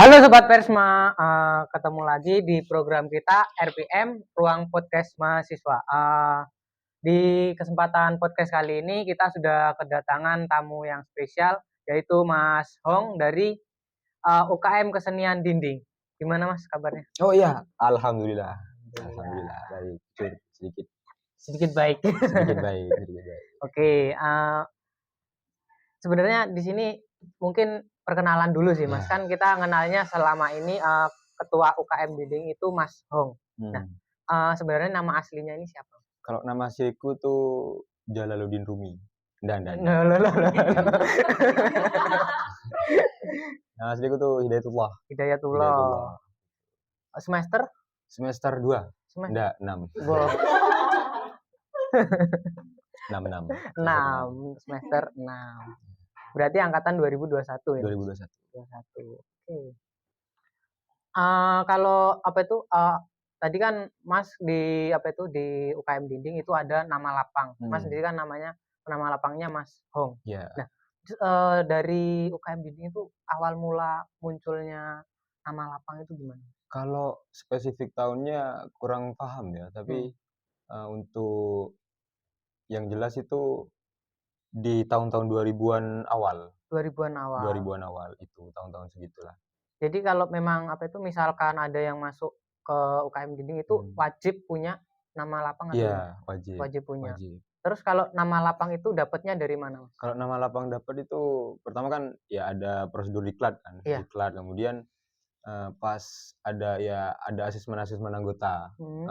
Halo Sobat Persma, ketemu lagi di program kita RPM, Ruang Podcast Mahasiswa. Di kesempatan podcast kali ini kita sudah kedatangan tamu yang spesial, yaitu Mas Hong dari UKM Kesenian Dinding. Gimana Mas kabarnya? Oh iya, alhamdulillah. Alhamdulillah, baik. Sedikit Sedikit baik. sedikit baik, sedikit baik. Oke, sebenarnya di sini mungkin perkenalan dulu sih Mas. Ya. Kan kita kenalnya selama ini Ketua UKM Dinding itu Mas Hong. Nah, sebenarnya nama aslinya ini siapa? Kalau nama asliku tuh Jalaluddin Rumi. Enggak. Loh. Nama asliku tuh Hidayatullah. Hidayatullah. Semester? Semester 2. Semester? Enggak, 6. Wow. 6. 6, semester 6. Berarti angkatan 2021 ya? 2021. 21. Oke. Kalau apa itu tadi kan Mas di apa itu di UKM Dinding itu ada nama lapang. Mas sendiri kan nama lapangnya Mas Hong. Ya. Nah, dari UKM Dinding itu awal mula munculnya nama lapang itu gimana? Kalau spesifik tahunnya kurang paham ya, tapi untuk yang jelas itu di tahun-tahun 2000-an awal. 2000-an awal. 2000-an awal itu, tahun-tahun segitulah. Jadi kalau memang apa itu misalkan ada yang masuk ke UKM Dinding itu wajib punya nama lapang atau Iya, wajib. wajib punya. Wajib. Terus kalau nama lapang itu dapatnya dari mana, Mas? Kalau nama lapang dapat itu pertama kan ya ada prosedur diklat kan. Iya. Diklat kemudian pas ada asesmen anggota baru.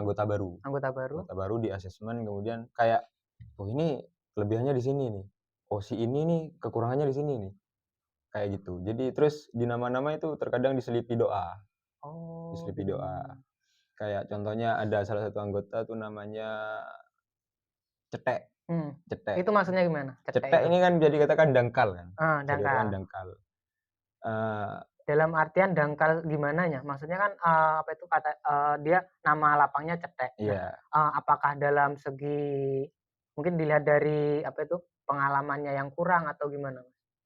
Anggota baru. Anggota baru di asesmen kemudian kayak oh ini kelebihannya di sini nih. Oh si ini nih kekurangannya di sini nih. Kayak gitu. Jadi terus di nama-nama itu terkadang diselipi doa. Oh. Diselipi doa. Kayak contohnya ada salah satu anggota tuh namanya Cetek. Cetek. Itu maksudnya gimana? Cetek ini kan jadi katakan dangkal kan. Dangkal. Jadi dangkal. Dalam artian dangkal gimana ya? Maksudnya kan apa itu kata dia nama lapangnya Cetek. Iya. Nah, apakah dalam segi mungkin dilihat dari apa itu pengalamannya yang kurang atau gimana?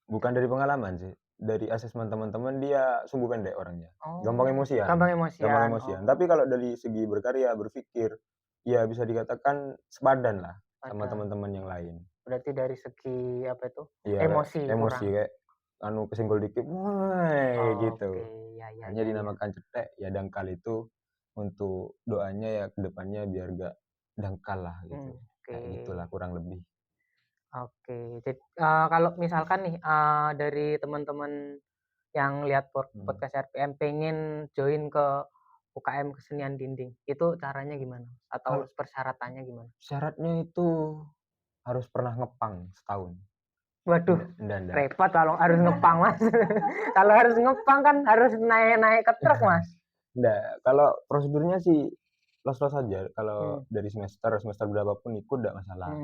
Bukan dari pengalaman sih. Dari asesmen teman-teman dia sumbu pendek orangnya. Oh. Gampang emosian. Gampang emosian. Oh. Tapi kalau dari segi berkarya, berpikir, ya bisa dikatakan sepadan lah sama teman-teman yang lain. Berarti dari segi apa itu? Ya, emosi kayak kesenggol dikit, wah gitu. Ya, hanya dinamakan Cetek, ya dangkal itu untuk doanya ya kedepannya biar gak dangkal lah gitu. Kayak gitulah kurang lebih. Oke, jadi kalau misalkan nih dari teman-teman yang lihat podcast RPM pengen join ke UKM Kesenian Dinding, itu caranya gimana? Atau persyaratannya gimana? Syaratnya itu harus pernah ngepang setahun. Waduh, repot kalau harus ngepang Mas. Kalau harus ngepang kan harus naik ke truk Mas. Enggak, kalau prosedurnya sih los-los aja. Kalau dari semester berapapun ikut enggak masalah.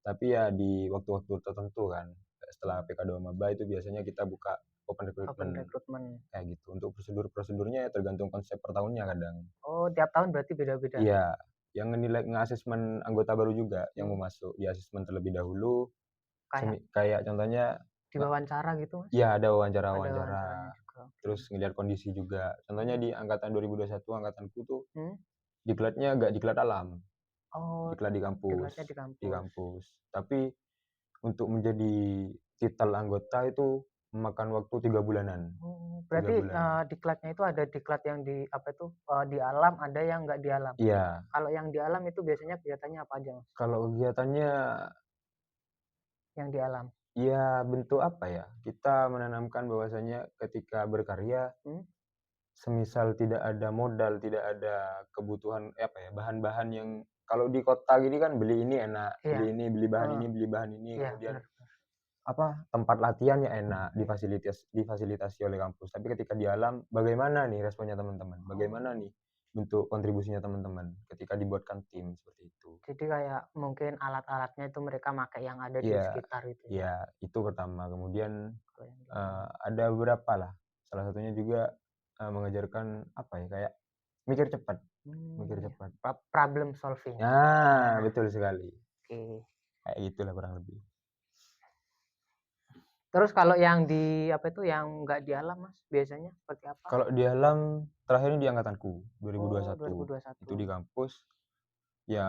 Tapi ya di waktu-waktu tertentu kan. Setelah PK2 Maba itu biasanya kita buka open recruitment. Kayak gitu. Untuk prosedurnya ya tergantung konsep per tahunnya kadang. Oh, tiap tahun berarti beda-beda. Iya. Yang nge-asesmen anggota baru juga yang mau masuk. Di asesmen terlebih dahulu. Kayak contohnya diwawancara gitu Mas? Iya, ada wawancara. Terus ngelihat kondisi juga. Contohnya di angkatan 2021 angkatanku tuh diklatnya enggak diklat alam. Diklat di kampus. Tapi untuk menjadi titel anggota itu memakan waktu 3 bulanan. Berarti diklatnya itu ada diklat yang di apa itu di alam, ada yang enggak di alam. Iya. Kalau yang di alam itu biasanya kegiatannya apa aja Mas? Kalau kegiatannya yang di alam. Ya bentuk apa ya? Kita menanamkan bahwasanya ketika berkarya semisal tidak ada modal, tidak ada kebutuhan apa ya, bahan-bahan yang kalau di kota gini kan beli ini enak, beli bahan ini, kemudian tempat latihannya enak, difasilitasi oleh kampus. Tapi ketika di alam, bagaimana nih responnya teman-teman? Bagaimana nih bentuk kontribusinya teman-teman ketika dibuatkan tim seperti itu? Jadi kayak mungkin alat-alatnya itu mereka pakai yang ada di sekitar itu. Iya, itu pertama. Kemudian ada beberapa lah. Salah satunya juga mengajarkan apa ya, kayak mikir cepat. Problem solving. Nah, betul sekali. Oke. Kayak gitulah kurang lebih. Terus kalau yang di apa itu, yang nggak di alam Mas, biasanya seperti apa? Kalau di alam, terakhir ini di angkatanku, Oh, 2021. Itu 2021. di kampus, ya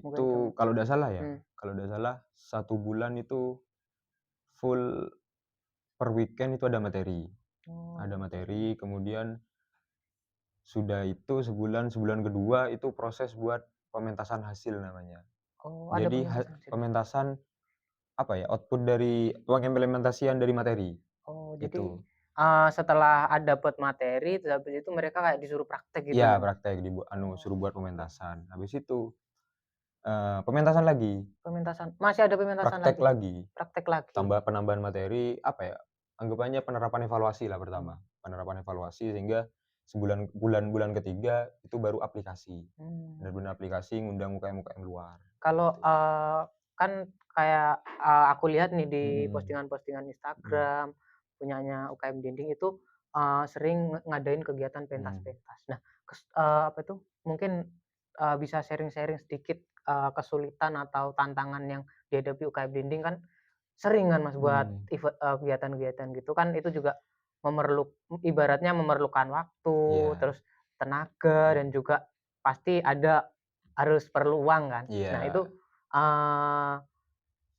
Mungkin itu kalau nggak salah ya, hmm. kalau nggak salah 1 bulan itu full per weekend itu ada materi. Ada Oh, materi, kemudian sudah itu sebulan kedua itu proses buat pementasan hasil namanya. oh ada Jadi pementasan hasil. pementasan, apa ya, output dari pengimplementasian dari materi, Oh, jadi, itu. setelah dapat materi, terus habis itu mereka kayak disuruh praktek gitu Iya ya, Mas? praktek suruh buat Oh, oke. pementasan. Habis itu, pementasan lagi, Pementasan masih ada pementasan praktek lagi? lagi, Praktek lagi? penambahan materi, apa ya, anggapannya penerapan evaluasi lah Oh, pertama. Penerapan evaluasi sehingga bulan ketiga itu baru aplikasi. mmm. Benar-benar aplikasi ngundang UKM-UKM luar, Kalau, gitu. kan kayak, aku lihat nih di Mhm, postingan-postingan mhm, Instagram, punyanya UKM Dinding itu, sering ngadain kegiatan mhm, pentas-pentas. Nah, apa itu, mungkin, bisa sharing-sharing sedikit, kesulitan atau tantangan yang dihadapi UKM Dinding kan sering kan Mas buat mhm, kegiatan-kegiatan gitu kan itu juga ibaratnya memerlukan waktu, iya, terus tenaga dan mhm, juga pasti harus perlu uang kan. Nah itu, iya. eee,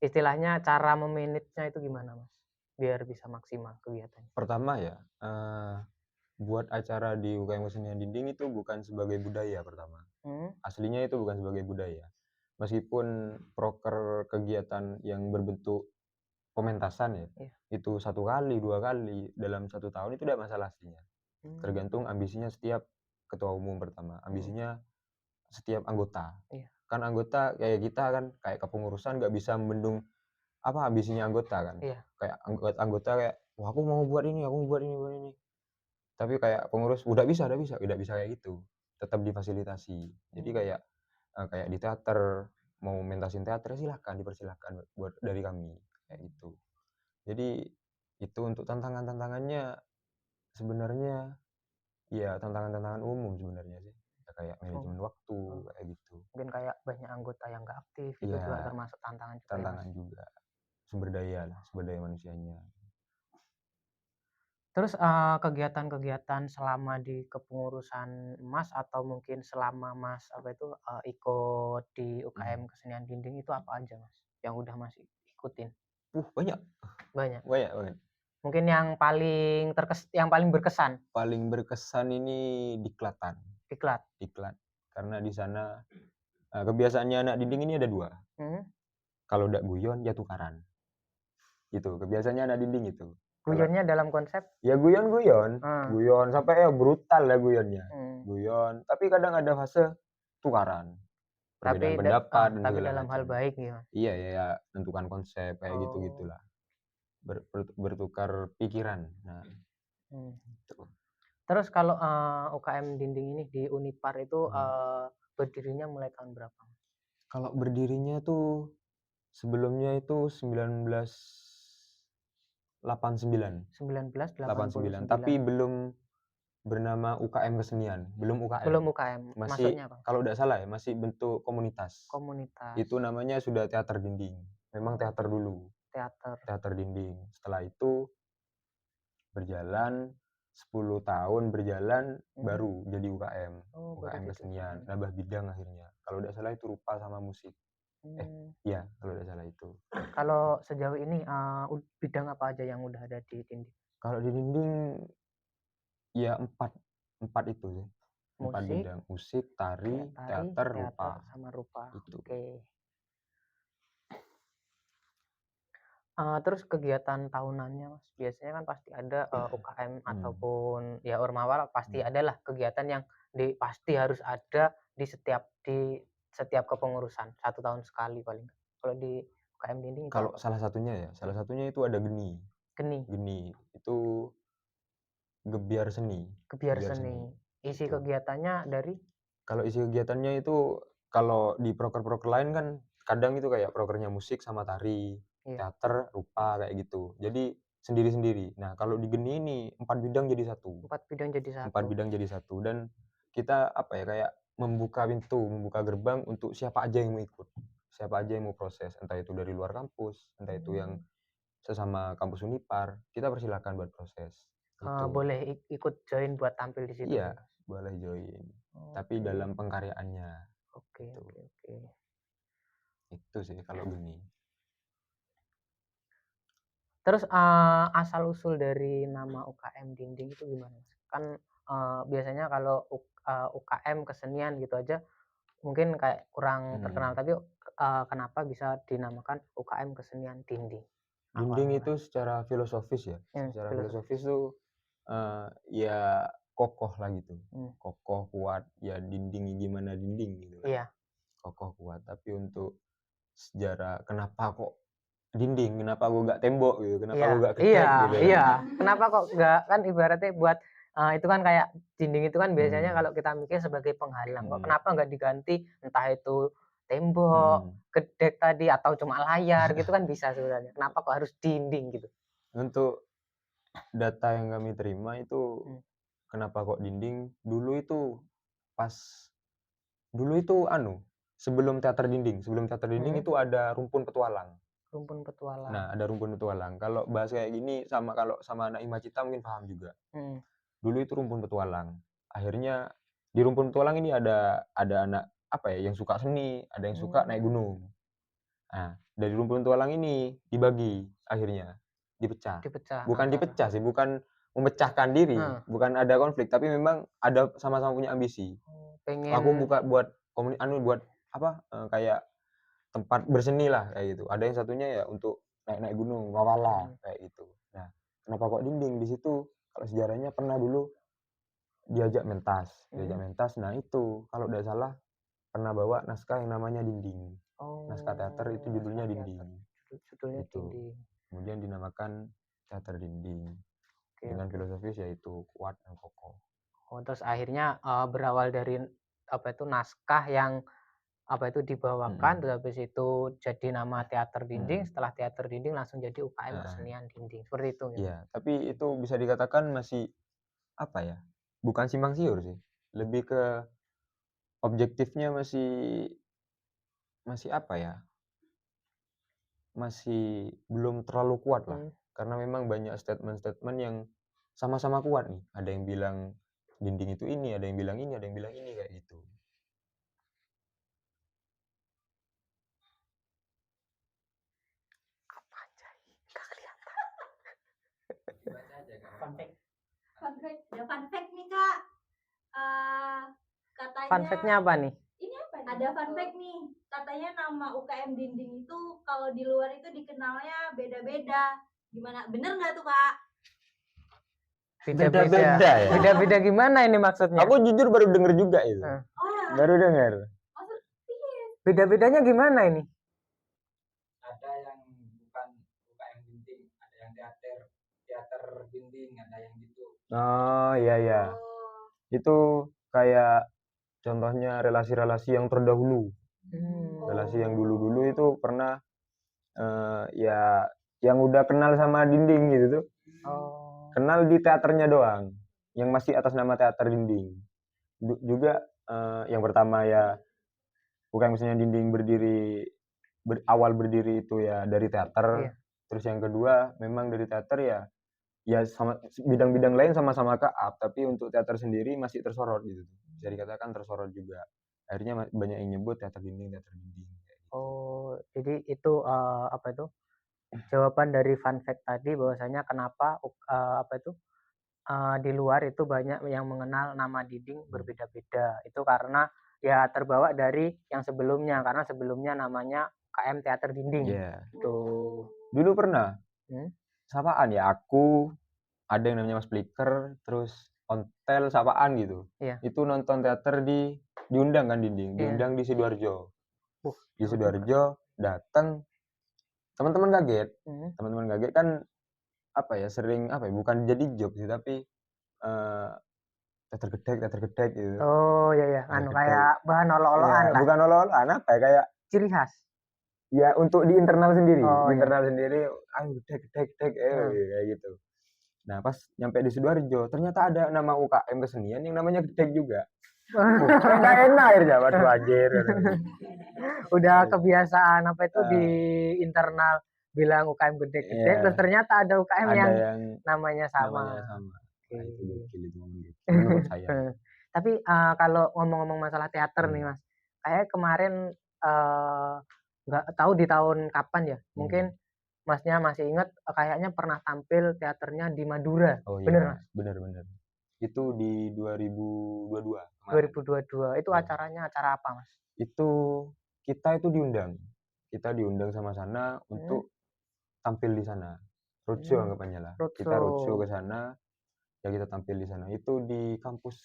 istilahnya cara me-manage-nya itu gimana Mas? Biar bisa maksimal kegiatannya? Pertama ya, buat acara di UKM Kesenian Dinding itu bukan sebagai budaya pertama. Mhm, Aslinya itu bukan sebagai budaya. Meskipun proker kegiatan yang berbentuk pementasan ya, iya, itu 1 kali, 2 kali dalam 1 tahun itu tidak masalah aslinya. mmm, Tergantung ambisinya setiap ketua umum pertama, mhm, ambisinya setiap anggota. iya, Kan anggota kayak kita kan, kayak kepengurusan nggak bisa membendung apa ambisinya anggota kan. iya, Kayak anggota kayak, "Wah aku mau buat ini, aku mau buat ini buat ini." Tapi kayak pengurus, "Udah bisa udah bisa." Tidak bisa kayak gitu, tetap difasilitasi. Jadi mmm, kayak di teater, mau mentasin teater silahkan, dipersilahkan buat dari kami, kayak mmm, gitu. Jadi itu untuk tantangan-tantangannya sebenarnya ya tantangan-tantangan umum sebenarnya sih, ya kayak oh, manajemen waktu, oh, kayak gitu. mungkin kayak banyak anggota yang nggak aktif itu juga Iya, termasuk tantangan juga ya Mas? tantangan juga, sumber daya manusianya. Terus, kegiatan-kegiatan selama di kepengurusan Mas atau mungkin selama Mas, apa itu, ikut di Mhm. UKM Kesenian Dinding itu apa aja Mas, yang udah Mas ikutin? Banyak Banyak? banyak banget. Mungkin yang paling berkesan, Paling berkesan ini Diklat. diklat? Diklat, karena di sana, kebiasaannya anak dinding ini ada 2, Mhm, kalau ndak guyon ya tukaran, gitu, kebiasaannya anak dinding itu. Kalau guyonnya dalam konsep ya guyon-guyon, heeh, guyon sampai ya brutal lah guyonnya, mhm, guyon, tapi kadang ada fase tukaran, perbedaan pendapat dan tapi segala dalam hal macam. baik gitu Mas? Iya ya ya, tentukan konsep kayak Oh, gitu-gitulah, bertukar pikiran. Nah, mmm. itu. Terus kalau, UKM Dinding ini di Unipar itu, Mhm. berdirinya mulai tahun berapa Mas? Kalau berdirinya tuh sebelumnya itu 1989. 89, 1989. tapi belum bernama UKM Kesenian, belum UKM. Belum UKM, Masih masuknya apa? kalau nggak salah ya, masih bentuk komunitas. Komunitas. Itu namanya sudah teater dinding. Memang Oh, teater dulu, teater. teater dinding. Setelah itu berjalan 10 tahun berjalan Mhm. baru jadi UKM, Oh, baru UKM jadi Kesenian, UKM. nambah bidang akhirnya. Kalau nggak salah itu rupa sama musik. Mmm, Iya, kalau nggak salah itu. kalau sejauh ini, bidang apa aja yang udah ada di Dinding? Kalau di dinding ya 4 4 itu sih. 4 Musik, bidang, musik, tari, kayak tari, teater, teater, rupa, sama rupa. itu. Oke. Terus kegiatan tahunannya Mas, biasanya kan pasti ada, UKM Mmm, ataupun ya ormawa pasti mhm. adalah kegiatan yang pasti harus ada di setiap kepengurusan, 1 tahun sekali paling nggak. Kalau di UKM Dinding itu Kalau apa? salah satunya ya, salah Mhm, satunya itu ada geni. geni, Geni, itu gebyar seni, gebyar gebyar seni. seni, Isi itu. kegiatannya dari Kalau isi kegiatannya itu, kalau di proker-proker lain kan kadang itu kayak prokernya musik sama tari, iya, teater, rupa, kayak gitu. Jadi sendiri-sendiri. Nah, kalau di geni ini 4 bidang jadi satu, 4 bidang jadi 4 satu. bidang jadi satu, dan kita apa ya, kayak membuka pintu, membuka gerbang untuk siapa aja yang mau ikut, siapa aja yang mau proses, entah itu dari luar kampus, entah itu yang Mmm, sesama kampus Unipar, kita persilakan buat proses. Gitu. Boleh ikut join buat tampil di situ. Iya, boleh join. Tapi dalam pengkaryaannya. Oke. Itu sih kalau gini. Terus asal usul dari nama UKM Dinding itu gimana, Mas? Kan biasanya kalau UKM kesenian gitu aja mungkin kayak kurang terkenal, tapi kenapa bisa dinamakan UKM Kesenian Dinding? Dinding itu secara filosofis ya. Secara filosofis tuh ya kokoh lah gitu. Kokoh, kuat, ya dinding gimana dinding gitu. Iya. Kokoh, kuat. Tapi untuk sejarah kenapa kok dinding, kenapa gue gak tembok gitu, kenapa gue gak gedek gitu. Iya, kenapa kok gak, kan ibaratnya buat itu kan kayak dinding itu kan biasanya kalau kita mikir sebagai penghalang, kok kenapa nggak diganti entah itu tembok, gedek tadi, atau cuma layar gitu kan bisa sebenarnya. Kenapa kok harus dinding gitu? Untuk data yang kami terima itu kenapa kok dinding, dulu itu sebelum teater dinding itu ada rumpun petualang. Nah, ada rumpun petualang. Kalau bahas kayak gini kalau sama anak Imacita mungkin paham juga. Dulu itu rumpun petualang. Akhirnya di rumpun petualang ini ada anak yang suka seni, ada yang suka naik gunung. Nah, dari rumpun petualang ini dibagi, akhirnya dipecah. Bukan dipecah sih, bukan memecahkan diri, bukan ada konflik, tapi memang ada sama-sama punya ambisi. Aku buka buat kayak tempat berseni lah kayak gitu. Ada yang satunya ya untuk naik gunung, ngawala kayak gitu. Nah, kenapa kok dinding di situ? Kalau sejarahnya pernah dulu diajak mentas. Nah itu kalau udah salah pernah bawa naskah yang namanya Dinding. Naskah teater itu judulnya Dinding. Dinding. Kemudian dinamakan teater Dinding. Dengan filosofis yaitu kuat dan kokoh. Terus akhirnya berawal dari naskah yang dibawakan, terus habis itu jadi nama teater Dinding, setelah teater Dinding langsung jadi UKM Kesenian Dinding, seperti itu. Iya, tapi itu bisa dikatakan masih bukan simpang siur sih, lebih ke objektifnya masih masih belum terlalu kuat lah, karena memang banyak statement-statement yang sama-sama kuat nih. Ada yang bilang dinding itu ini, ada yang bilang ini, ada yang bilang ini kayak gitu. Fun fact nih Kak. Katanya. Fun fact-nya apa nih? Ini apa? Ada fun fact nih. Katanya nama UKM Dinding itu kalau di luar itu dikenalnya beda-beda. Gimana? Bener nggak tuh Kak? Beda-beda ya? Beda-beda gimana ini maksudnya? Aku jujur baru denger juga itu. Baru denger. Beda-bedanya gimana ini? Ada yang bukan UKM Dinding, ada yang teater dinding, ada yang gitu. Oh iya. Itu kayak contohnya relasi-relasi yang terdahulu. Relasi yang dulu-dulu itu pernah yang udah kenal sama Dinding gitu tuh. Kenal di teaternya doang, yang masih atas nama teater Dinding. Juga yang pertama ya UKM Kesenian Dinding awal berdiri itu ya dari teater. Terus yang kedua memang dari teater ya sama bidang-bidang lain sama-sama ke-up, tapi untuk teater sendiri masih tersorot gitu. Bisa dikatakan tersorot juga. Akhirnya banyak yang nyebut teater dinding. Jadi itu jawaban dari fun fact tadi, bahwasanya kenapa di luar itu banyak yang mengenal nama Dinding berbeda-beda. Itu karena ya terbawa dari yang sebelumnya, karena sebelumnya namanya UKM Teater Dinding. Tuh. Dulu pernah sapaan ya, aku ada yang namanya Mas Flicker, terus Ontel sapaan gitu. Itu nonton teater diundang kan Dinding, diundang di Sidoarjo. Di Sidoarjo datang, teman-teman kaget. Teman-teman kaget kan sering bukan jadi job sih, tapi teater gedek gitu. Oh iya, kayak bahan olok-olokan lah. Bukan olok-olokan, kayak ciri khas. Ya untuk di internal sendiri, gedek kayak gitu. Nah pas nyampe di Sidoarjo, ternyata ada nama UKM Kesenian yang namanya gedek juga. Nggak enak akhirnya, waduh anjir. Udah kebiasaan di internal bilang UKM gede-gede, Iya, terus ternyata ada UKM ada yang yang namanya sama. namanya sama. Nah, itu Oke. gokil itu momen gokil menurut saya. Tapi kalau ngomong-ngomong masalah teater nih Mas, kayak kemarin nggak tahu di tahun kapan ya, mungkin Masnya masih ingat kayaknya pernah tampil teaternya di Madura, Oh bener iya, Mas? benar-benar. Itu di 2022 kemarin. 2022 itu Iya. acaranya acara apa Mas? Itu kita diundang sama sana untuk tampil di sana. Roadshow anggapannya lah. Kita roadshow ke sana, ya kita tampil di sana. Itu di kampus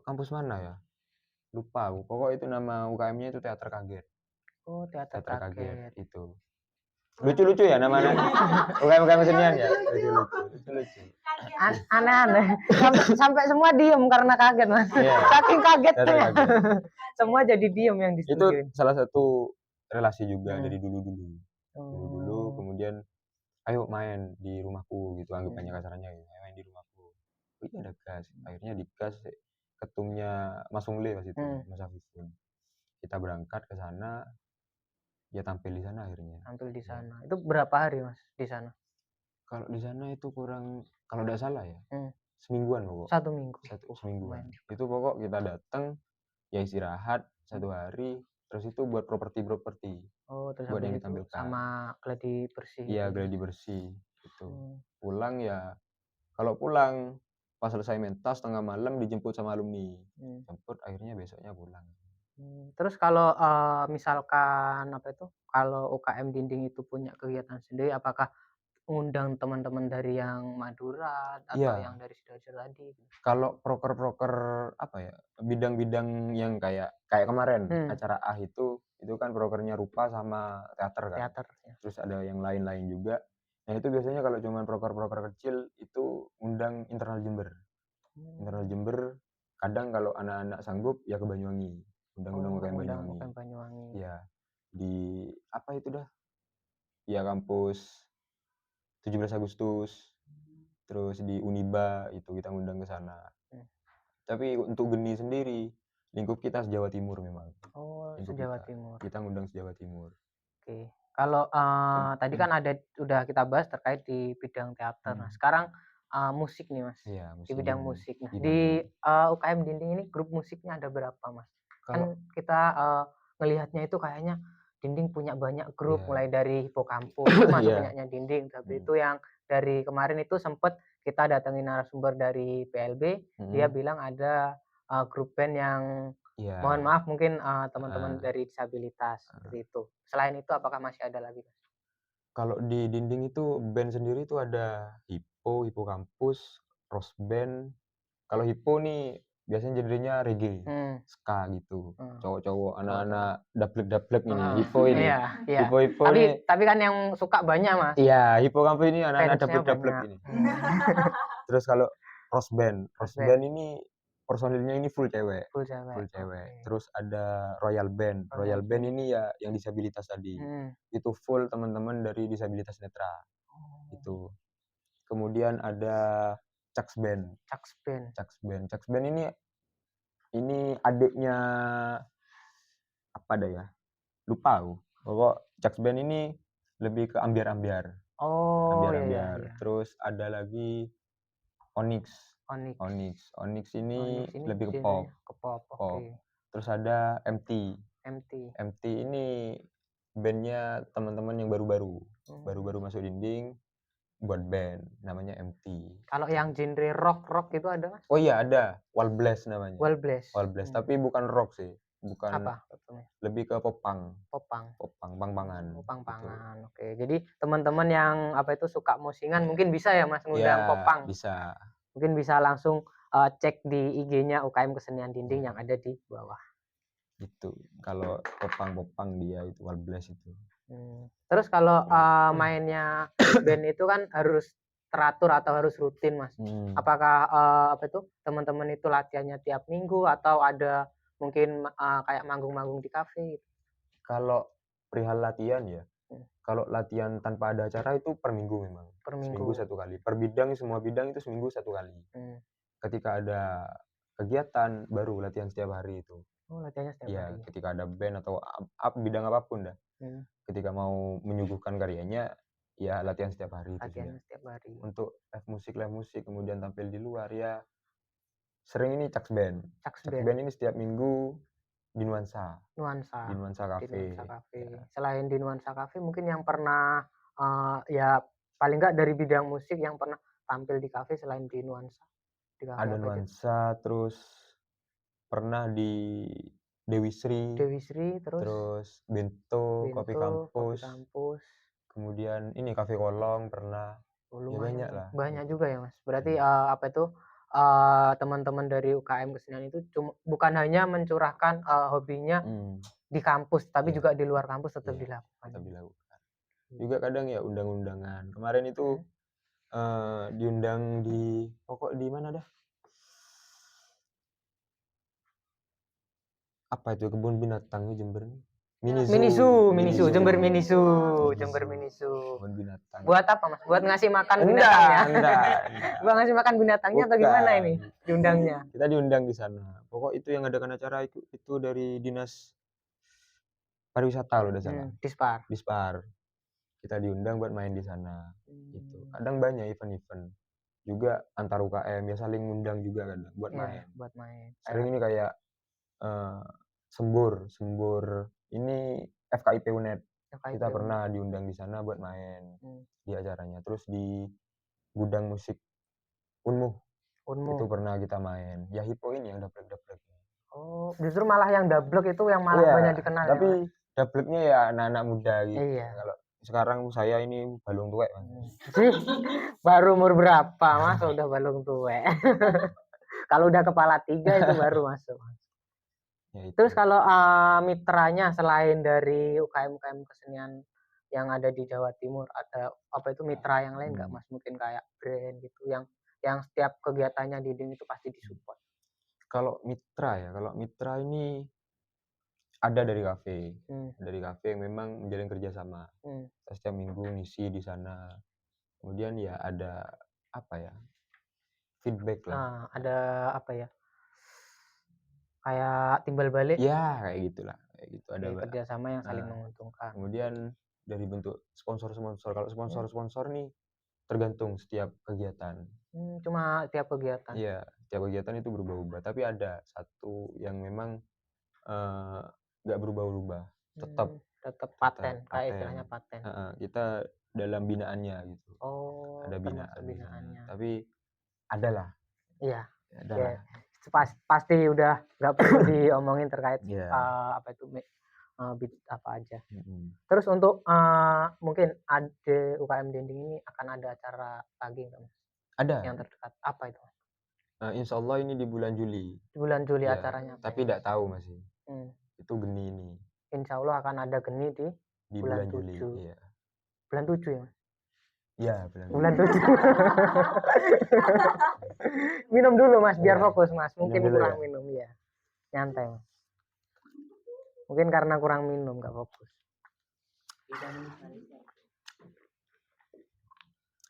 kampus mana ya? Lupa aku. Pokok itu nama UKM-nya itu Teater Kaget. Oh, teater Teater Kaget kaget. itu. Lucu-lucu ya namanya. UKM kesenian ya. Lucu-lucu. Aneh-aneh. Sampai semua diem karena kaget Mas. Iya. Saking kagetnya. Teater Kaget. Semua jadi diem yang Itu disetujuin. salah satu relasi juga dari dulu-dulu. Dulu-dulu Oh. kemudian ayo main di rumahku gitu anggapannya kasarannya gitu. Ayo main di rumahku. Oh iya ada gas. Akhirnya digas ketumnya Mas Ungle pas itu, Mas Afifun. Kita berangkat ke sana, ya tampil di sana akhirnya. Tampil di sana. Itu berapa hari Mas di sana? Kalau di sana itu kurang, kalau tidak salah ya, semingguan pokok. 1 minggu. Semingguan. Itu pokok kita datang, ya istirahat 1 hari, terus itu buat properti. Oh, terus buat yang habis itu ditampilkan. sama gladi bersih. Iya, gladi bersih gitu. Pulang ya, kalau pulang pas selesai mentas tengah malam dijemput sama alumni. Jemput akhirnya besoknya pulang. Terus kalau misalkan apa itu, kalau UKM Dinding itu punya kegiatan sendiri, apakah ngundang teman-teman dari yang Madura atau Iya. yang dari Sidoarjo tadi? Kalau proker apa ya, bidang-bidang yang kayak kemarin acara itu kan prokernya rupa sama teater kan. Teater ya. Terus ada yang lain-lain juga. Nah itu biasanya kalau cuma proker kecil itu undang internal Jember. Internal Jember kadang kalau anak-anak sanggup ya ke Banyuwangi. Undang-undang UKM Banyuwangi. Iya. Di apa itu dah? Ya kampus 17 Agustus. Terus di Uniba itu kita ngundang ke sana. Tapi untuk Geni sendiri lingkup kita se-Jawa Timur memang. Oh, Lingkup se-Jawa kita. Timur. Kita ngundang se-Jawa Timur. Oke. Kalau tadi kan udah kita bahas terkait di bidang teater. Nah, sekarang musik nih Mas. Iya, Di bidang musik. Nah, di di UKM Dinding ini grup musiknya ada berapa Mas? Kalau Kan kita ngelihatnya itu kayaknya Dinding punya banyak grup, Iya. mulai dari Hipokampus itu masuk Iya. punyanya Dinding, tapi itu yang dari kemarin itu sempet kita datengin narasumber dari PLB, dia bilang ada grup band yang Iya. mohon maaf mungkin teman-teman dari disabilitas seperti itu. Selain itu apakah masih ada lagi Mas? Kalau di Dinding itu band sendiri itu ada Hipokampus, Rose Band. Kalau Hipo nih biasanya genrenya reggae, ska gitu. Cowok-cowok, anak-anak dablek ini. Hipo ini. Iya, iya. Hipo ini. Tapi kan yang suka banyak Mas. Iya, Hipokampus ini anak-anak Fansnya dablek banyak. ini. Terus kalau Rose Band ini personilnya ini full cewek. Full cewek. Okay. Terus ada Royal Band. Royal Band ini ya yang disabilitas tadi. Itu full teman-teman dari disabilitas netra. Itu. Kemudian ada Chucks Band. Ini adiknya apa dah ya? Lupa aku. Pokok Chucks Band ini lebih ke ambiar-ambiar. Oh, Ambiar-ambiar. iya. Terus ada lagi Onyx ini lebih ke pop. Okay. Terus ada MT ini bandnya teman-teman yang baru-baru masuk Dinding buat band namanya MT. Kalau yang genre rock itu ada Mas? Oh iya ada, Wall Blast namanya. Wall Blast. Tapi bukan rock sih, bukan. Apa? Lebih ke popang. Pang-pangan. Oke. Jadi teman-teman yang apa itu suka musingan mungkin bisa ya Mas ngundang popang. Bisa. Mungkin bisa langsung cek di IG-nya UKM Kesenian Dinding yang ada di bawah. Itu kalau popang dia itu Wall Blast itu. Terus kalau mainnya band itu kan harus teratur atau harus rutin Mas. Apakah apa itu teman-teman itu latihannya tiap minggu atau ada mungkin kayak manggung-manggung di kafe gitu? Kalau perihal latihan ya, kalau latihan tanpa ada acara itu per minggu memang. Seminggu 1 kali. Per bidang semua bidang itu seminggu 1 kali. Ketika ada kegiatan baru latihan setiap hari itu. Oh, latihannya setiap Ya, hari. ketika ada band atau bidang apapun dah. Ketika mau menyuguhkan karyanya, ya latihan setiap hari itu sudah. Latihannya setiap hari. Untuk live musik, kemudian tampil di luar ya sering ini Caks Band. Caks Band ini setiap minggu di Nuansa Di Nuansa Cafe. Cafe. Ya. Selain di Nuansa Cafe, mungkin yang pernah ya paling nggak dari bidang musik yang pernah tampil di kafe selain di Nuansa. Di kafe Ada apa aja? Nuansa, terus pernah di Dewi Sri, terus Bento, Kopi Kampus, kemudian ini Cafe Kolong pernah. Ya banyak lah. Banyak juga ya, Mas. Berarti apa itu teman-teman dari UKM Kesenian itu bukan hanya mencurahkan hobinya di kampus, tapi juga di luar kampus tetap dilakukan. Juga kadang ya undang-undangan. Kemarin itu diundang di mana dah? Apa itu kebun binatang Jember? Minisu, Jember Minisu. Kebun binatang. Buat apa, Mas? Buat ngasih makan binatangnya? Enggak. Buat ngasih makan binatangnya atau gimana ini diundangnya? Kita diundang di sana. Pokok itu yang adakan acara itu dari Dinas Pariwisata loh, udah salah. Dispar. Kita diundang buat main di sana. Gitu. Kadang banyak event-event. Juga antar UKM ya saling ngundang juga kadang buat main. Sering ini kayak Sembur ini FKIP UNED. Kita pernah diundang di sana buat main di acaranya. Terus di gudang musik Unmuh. Itu pernah kita main. Ya Hippo ini yang daplek. Oh, justru malah yang dablek itu yang malah banyak dikenal. Tapi dapleknya ya anak-anak muda gitu. Iya. Kalau sekarang saya ini balung tuwek, Mas. Baru umur berapa, Mas? Udah balung tuwek. Kalau udah kepala 3 itu baru masuk. Ya, terus kalau mitranya selain dari UKM kesenian yang ada di Jawa Timur, ada apa itu mitra yang lain nggak, Mas? Mungkin kayak brand gitu yang setiap kegiatannya di DIN itu pasti disupport. Kalau mitra ini ada dari kafe. Dari kafe yang memang menjalin kerjasama. Setiap minggu ngisi di sana. Kemudian ya ada feedback lah. Ada apa ya? Kayak timbal balik. Ya, kayak gitulah. Kayak gitu. Ada kerjasama yang saling menguntungkan. Kemudian dari bentuk sponsor. Kalau sponsor nih tergantung setiap kegiatan. Cuma tiap kegiatan. Iya, tiap kegiatan itu berubah-ubah. Tapi ada satu yang memang nggak berubah-ubah. Tetap paten, kayak istilahnya paten. Kita dalam binaannya gitu. Ada binaannya. Tapi adalah. Iya. Adalah. Pasti udah nggak perlu diomongin terkait apa itu apa aja. Terus untuk mungkin ada UKM Dinding ini akan ada acara lagi nggak, Mas? Ada. Yang terdekat apa itu? Insya Allah ini di bulan Juli. Di bulan Juli acaranya. Tapi tidak tahu masih. Itu geni ini. Insya Allah akan ada geni di bulan Juli. Iya. Bulan 7 ya, Mas? Iya, bulan 7. Minum dulu, Mas, biar fokus, Mas. Mungkin kurang minum ya. Nyantai, Mas. Mungkin karena kurang minum nggak fokus.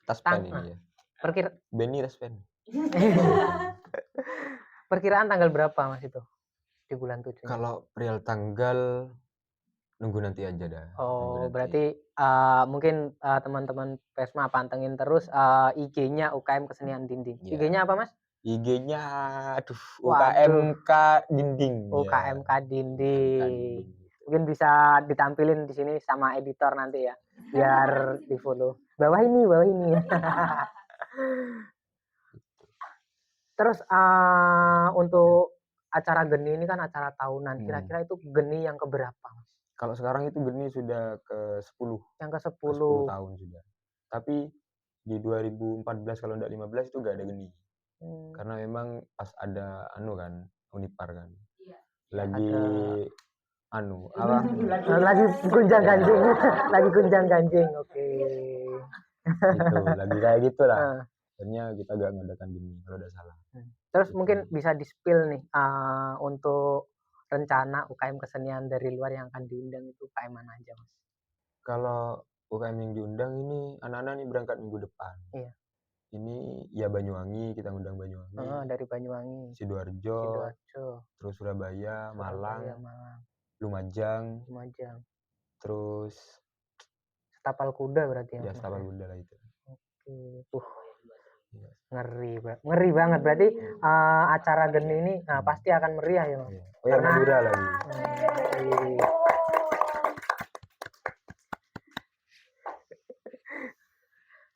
Taspen ini ya. Benny Taspen. Perkiraan tanggal berapa, Mas, itu? Di bulan 7. Kalau real tanggal nunggu nanti aja dah. Berarti mungkin teman-teman Pesma pantengin terus IG-nya UKM Kesenian Dinding. Yeah. IG-nya apa, Mas? IG-nya UKMK Dinding. UKMK Dinding. Mungkin bisa ditampilin di sini sama editor nanti ya, biar di-follow. Bawah ini. Terus untuk acara geni ini kan acara tahunan. Kira-kira itu geni yang keberapa, Mas? Kalau sekarang itu geni sudah ke-10. Yang ke-10. Ke 10 tahun sudah. Tapi di 2014 kalau enggak 15 itu enggak ada geni. Karena memang pas ada Unipar kan. Lagi lagi gunjang ganjing. Lagi gunjang ganjing. Oke. Itu lagi kayak gitulah. Akhirnya kita enggak ngadakan geni kalau enggak salah. Terus mungkin bisa di-spill nih untuk rencana UKM kesenian dari luar yang akan diundang itu UKM mana aja, Mas? Kalau UKM yang diundang ini anak-anak nih berangkat minggu depan. Iya. ini ya Banyuwangi, kita ngundang Banyuwangi, Dari Banyuwangi, Sidoarjo, Sidoarjo, terus Surabaya, Malang, Malang, Lumajang, Lumajang, terus Tapal Kuda berarti ya Mas Tapal ya. Kuda lah itu. Oke. Iya. Ngeri banget berarti acara geni ini pasti akan meriah ya Mas. Iya. Oh ya, Madura lagi. Iya.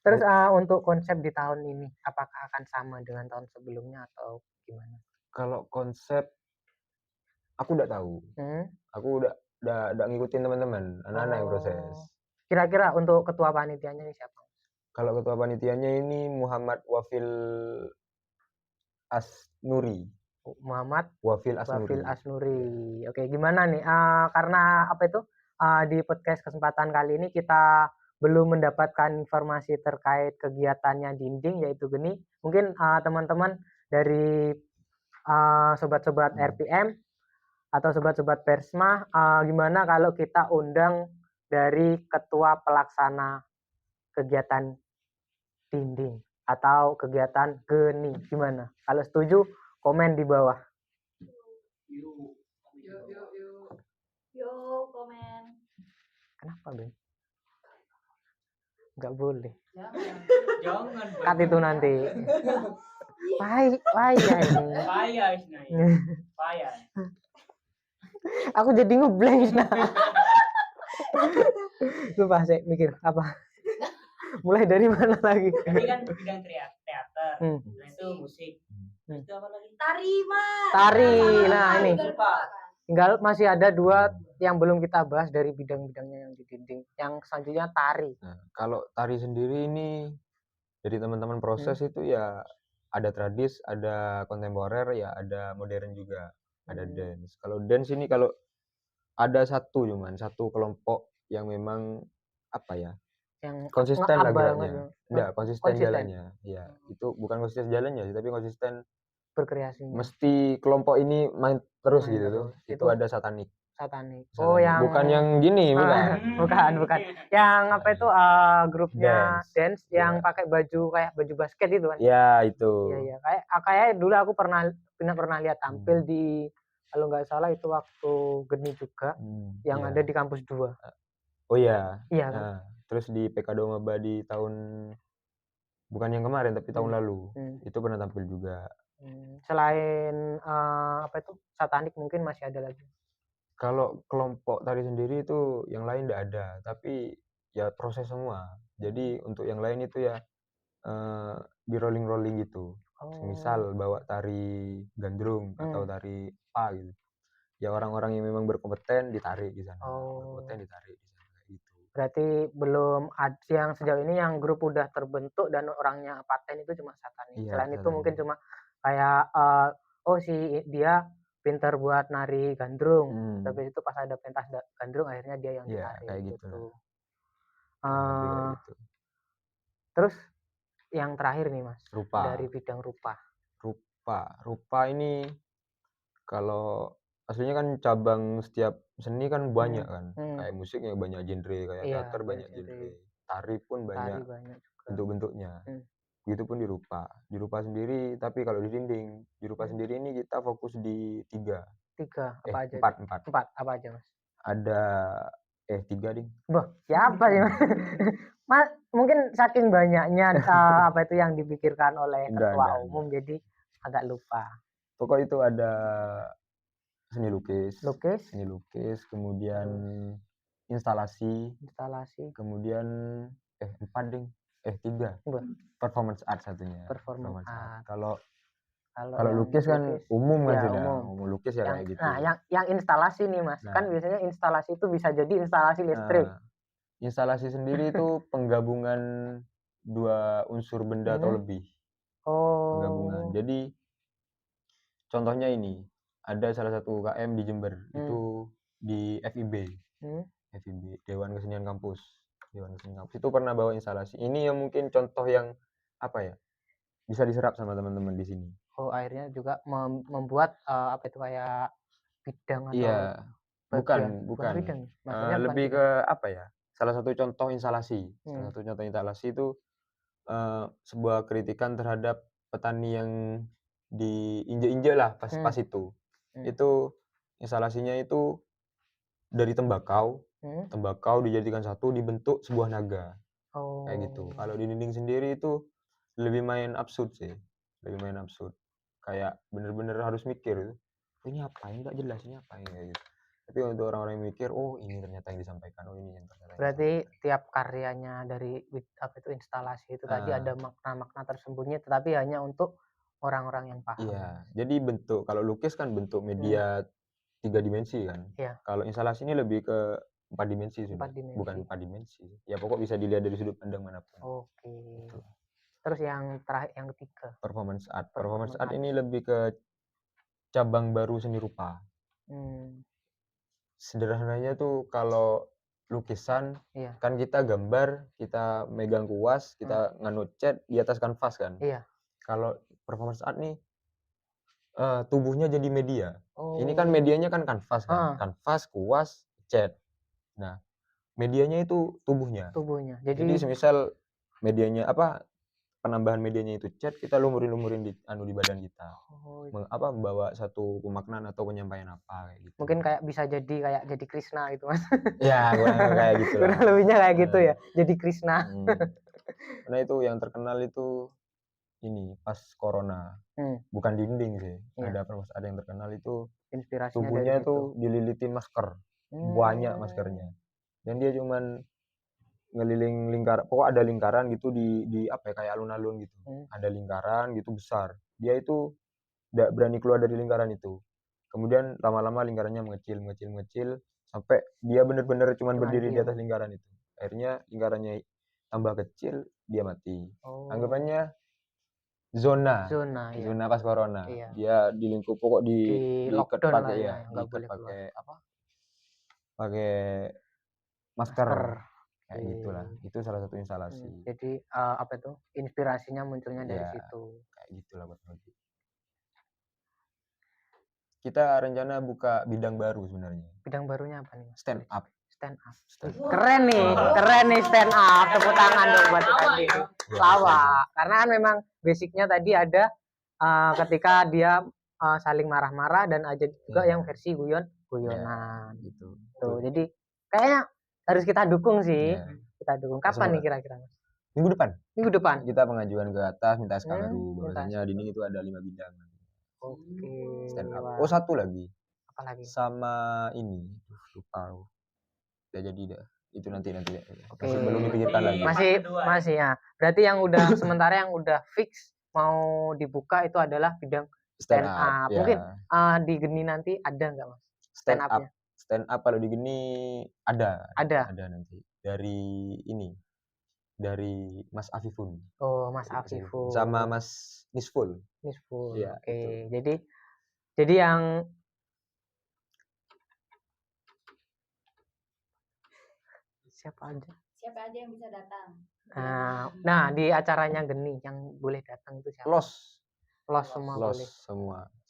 Terus untuk konsep di tahun ini apakah akan sama dengan tahun sebelumnya atau gimana? Kalau konsep aku udah tahu. Aku udah ngikutin teman-teman, anak-anak yang proses. Kira-kira untuk ketua panitianya ini siapa? Kalau ketua panitianya ini Muhammad Wafil Asnuri. Muhammad Wafil Wafil Asnuri. Asnuri. Oke, gimana nih? Karena apa itu di podcast kesempatan kali ini kita belum mendapatkan informasi terkait kegiatannya Dinding yaitu Geni. Mungkin teman-teman dari sobat-sobat RPM atau sobat-sobat Persma, gimana kalau kita undang dari ketua pelaksana kegiatan Dinding atau kegiatan Geni, gimana? Kalau setuju komen di bawah. Yo, komen. Kenapa, Ben? Nggak boleh. Jangan. Cut itu nanti. Payah ini. Payah. Aku jadi ngeblank nah. Lupa saya mikir apa. Mulai dari mana lagi? Tadi kan bidang teater. Nah itu musik. Itu apa lagi? Tari, Mas. Tari. Nah, ini. Lupa. Tinggal masih ada 2 yang belum kita bahas dari bidang-bidangnya yang di Dinding. Yang selanjutnya tari. Nah, kalau tari sendiri ini dari teman-teman proses itu ya ada tradis, ada kontemporer, ya ada modern juga, ada dance. Kalau dance ini kalau ada satu kelompok yang memang apa ya? Yang konsisten lah geraknya. Enggak, konsisten jalannya. Ya, itu bukan konsisten jalannya sih, tapi konsisten berkreasinya. mesti kelompok ini main terus Main gitu terus. tuh. Itu ada satanik. Oh, yang bukan yang gini, bukan. bukan. Yang apa itu grupnya dance yang pakai baju kayak baju basket itu kan? Ya, itu. Iya, kayak dulu aku pernah lihat tampil di kalau nggak salah itu waktu Geni juga yang ada di kampus 2. Oh iya. Iya kan? Terus di PKD Maba di tahun bukan yang kemarin tapi tahun lalu. Itu pernah tampil juga. Selain apa itu satanik mungkin masih ada lagi. Kalau kelompok tari sendiri itu yang lain tidak ada, tapi ya proses semua. Jadi untuk yang lain itu ya di rolling gitu. Misal bawa tari gandrung atau tari apa gitu. Ya orang-orang yang memang berkompeten ditarik di sana. Berkompeten ditarik di sana gitu. Berarti belum ada yang sejauh ini yang grup udah terbentuk dan orangnya paten itu cuma satanik. Iya, Selain itu mungkin cuma kayak si dia pintar buat nari gandrung. Tapi itu pas ada pentas gandrung akhirnya dia yang ditarik kayak gitu. Gitu. Terus yang terakhir nih Mas, rupa. dari bidang rupa. Rupa ini kalau aslinya kan cabang setiap seni kan banyak kan. Kayak musiknya banyak genre, kayak teater banyak genre. Tari pun banyak bentuk-bentuknya. Begitupun di rupa. Di rupa sendiri, tapi kalau di dinding, di rupa sendiri ini kita fokus di 3. 3 apa aja? 4. 4 apa aja Mas? Ada 3 ding. Boh, siapa sih Mas? Mungkin saking banyaknya apa itu yang dipikirkan oleh ketua umum jadi agak lupa. Pokok itu ada seni lukis, kemudian instalasi, kemudian 4 ding. 3. Performance art satunya. Performance art. Kalau lukis kan umum kan sudah. Umum lukis ya kayak gitu. Nah, yang instalasi nih Mas. Kan biasanya instalasi itu bisa jadi instalasi listrik. Instalasi sendiri itu penggabungan 2 unsur benda atau lebih. Penggabungan. Jadi contohnya ini, ada salah satu UKM di Jember, itu di FIB. FIB, Dewan Kesenian Kampus. Itu pernah bawa instalasi. Ini yang mungkin contoh yang apa ya? Bisa diserap sama teman-teman di sini. Oh, akhirnya juga membuat apa itu kayak bidang atau iya, bukan. Bidang. Maksudnya lebih ke apa ya? Salah satu contoh instalasi. Salah satu contoh instalasi itu sebuah kritikan terhadap petani yang diinjek-injek lah pas itu. Itu instalasinya itu dari tembakau dijadikan satu, dibentuk sebuah naga. Kayak gitu. Kalau di dinding sendiri itu lebih main absurd sih. Kayak bener-bener harus mikir, ini apa? Ini nggak jelas, ini apa? Kayak gitu. Tapi untuk orang-orang yang mikir, oh ini ternyata yang disampaikan, oh ini yang ternyata. Berarti tiap karyanya dari instalasi itu tadi ada makna-makna tersembunyi, tetapi hanya untuk orang-orang yang paham. Iya, jadi bentuk, kalau lukis kan bentuk media 3 dimensi kan. Iya. Kalau instalasi ini lebih ke 4 dimensi sudah. 4 dimensi. Bukan 4 dimensi. Ya pokok bisa dilihat dari sudut pandang manapun. Oke. Gitu. Terus yang terakhir, yang ketiga, Performance art. Performance art ini lebih ke cabang baru seni rupa. Sederhananya tuh kalau lukisan kan kita gambar, kita megang kuas, kita nganut cat di atas kanvas kan. Iya. Kalau performance art nih tubuhnya jadi media. Ini kan medianya kan kanvas kan. Kanvas, kuas, cat. Nah, medianya itu tubuhnya. Jadi semisal medianya penambahan medianya itu cat, kita lumurin di badan kita. Membawa satu pemaknaan atau penyampaian apa kayak gitu. Mungkin kayak bisa jadi Krishna gitu, Mas. Ya, kayak gitu lah. Kurang lebihnya kayak gitu ya. Jadi Krishna. Karena itu yang terkenal itu ini pas corona. Bukan dinding sih. Ada performance art yang terkenal itu inspirasinya tubuhnya dari tuh dililiti masker. Banyak maskernya. Dan dia cuman ngeliling lingkaran, pokok ada lingkaran gitu di kayak alun-alun gitu. Ada lingkaran gitu besar. Dia itu enggak berani keluar dari lingkaran itu. Kemudian lama-lama lingkarannya mengecil sampai dia benar-benar cuman berdiri di atas lingkaran itu. Akhirnya lingkarannya tambah kecil, dia mati. Anggapannya zona pas corona. Dia di lingkup pokok diikat pakai pakai masker. Kayak gitulah. Itu salah satu instalasi. Jadi inspirasinya munculnya dari situ. Kayak gitulah buat Rogi. Kita rencana buka bidang baru sebenarnya. Bidang barunya apa nih? Stand up. Keren nih stand up. Tepuk tangan dong buat tadi. Lawak. Karena kan memang basicnya tadi ada ketika dia saling marah-marah dan ada juga yang versi guyonan gitu. Jadi kayaknya harus kita dukung sih. Kita dukung. Kapan nih kira-kira, Mas? Minggu depan. Kita pengajuan ke atas minta SK baru. Bahwasanya dinding itu ada 5 bidang. Oke. Stand up. Oh, satu lagi. Apa lagi? Sama ini. Lupa. Udah jadi dah. Itu nanti. Masih belum dipikirkan lagi. Masih ya. Berarti yang udah sementara yang udah fix mau dibuka itu adalah bidang stand up. Mungkin di Geni nanti ada nggak, Mas? Stand up-nya. Stand up kalau di Geni ada nanti. Dari Mas Afifun. Oh, Mas Afifun. Sama Mas Nisful. Ya, oke. Gitu. Jadi yang siapa aja yang bisa datang. Nah, di acaranya Geni yang boleh datang itu siapa? Los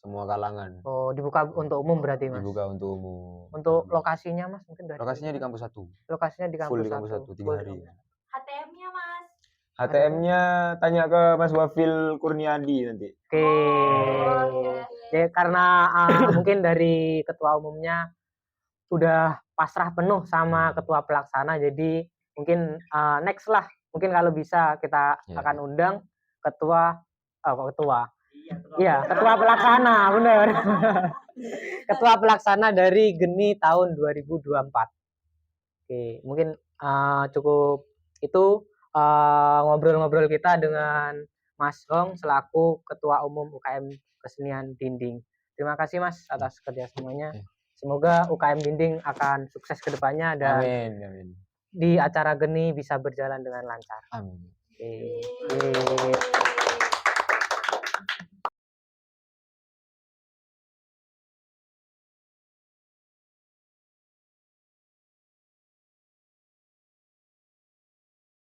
semua kalangan. Oh, dibuka untuk umum berarti, Mas? Dibuka untuk umum. Untuk lokasinya, Mas, mungkin lokasinya di kampus 1. Lokasinya di kampus 1. 3 hari. HTM-nya, Mas? HTM-nya tanya ke Mas Wafil Kurniadi nanti. Oke. Ya, karena mungkin dari ketua umumnya udah pasrah penuh sama ketua pelaksana, jadi mungkin next lah, mungkin kalau bisa kita akan undang ketua pelaksana, benar. Ketua pelaksana dari Geni tahun 2024. Oke, mungkin cukup itu ngobrol-ngobrol kita dengan Mas Hong selaku Ketua Umum UKM Kesenian Dinding. Terima kasih, Mas, atas kerjasamanya. Semoga UKM Dinding akan sukses ke depannya dan amin. Di acara Geni bisa berjalan dengan lancar. Amin. Oke.